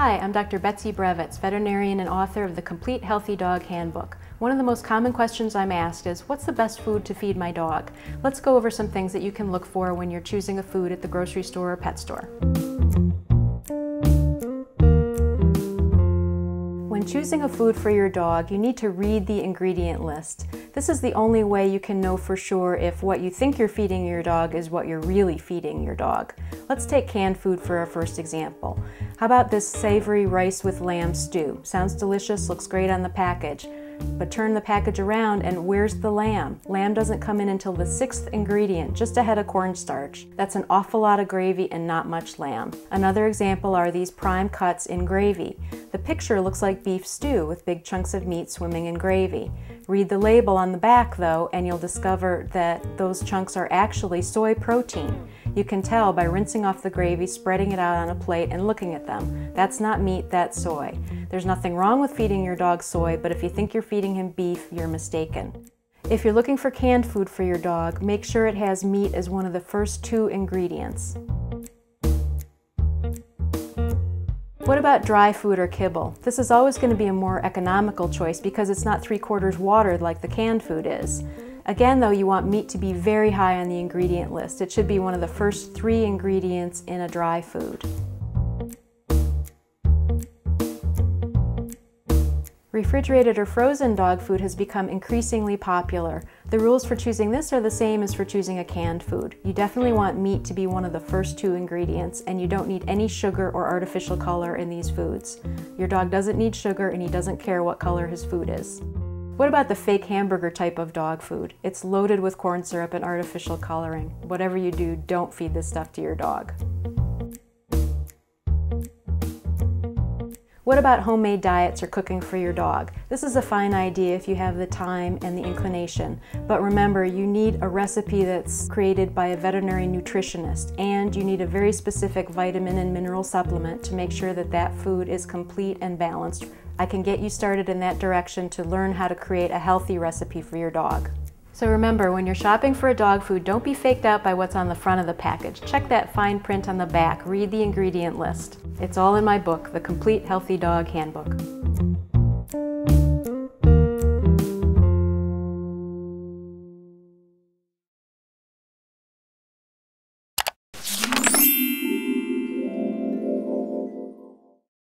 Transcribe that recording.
Hi, I'm Dr. Betsy Brevitz, veterinarian and author of the Complete Healthy Dog Handbook. One of the most common questions I'm asked is, what's the best food to feed my dog? Let's go over some things that you can look for when you're choosing a food at the grocery store or pet store. When choosing a food for your dog, you need to read the ingredient list. This is the only way you can know for sure if what you think you're feeding your dog is what you're really feeding your dog. Let's take canned food for our first example. How about this savory rice with lamb stew? Sounds delicious, looks great on the package. But turn the package around and where's the lamb? Lamb doesn't come in until the 6th ingredient, just ahead of cornstarch. That's an awful lot of gravy and not much lamb. Another example are these prime cuts in gravy. The picture looks like beef stew with big chunks of meat swimming in gravy. Read the label on the back though, and you'll discover that those chunks are actually soy protein. You can tell by rinsing off the gravy, spreading it out on a plate, and looking at them. That's not meat, that's soy. There's nothing wrong with feeding your dog soy, but if you think you're feeding him beef, you're mistaken. If you're looking for canned food for your dog, make sure it has meat as one of the first 2 ingredients. What about dry food or kibble? This is always going to be a more economical choice because it's not 3/4 water like the canned food is. Again though, you want meat to be very high on the ingredient list. It should be one of the first 3 ingredients in a dry food. Refrigerated or frozen dog food has become increasingly popular. The rules for choosing this are the same as for choosing a canned food. You definitely want meat to be one of the first 2 ingredients, and you don't need any sugar or artificial color in these foods. Your dog doesn't need sugar and he doesn't care what color his food is. What about the fake hamburger type of dog food? It's loaded with corn syrup and artificial coloring. Whatever you do, don't feed this stuff to your dog. What about homemade diets or cooking for your dog? This is a fine idea if you have the time and the inclination. But remember, you need a recipe that's created by a veterinary nutritionist, and you need a very specific vitamin and mineral supplement to make sure that that food is complete and balanced. I can get you started in that direction to learn how to create a healthy recipe for your dog. So remember, when you're shopping for a dog food, don't be faked out by what's on the front of the package. Check that fine print on the back. Read the ingredient list. It's all in my book, The Complete Healthy Dog Handbook.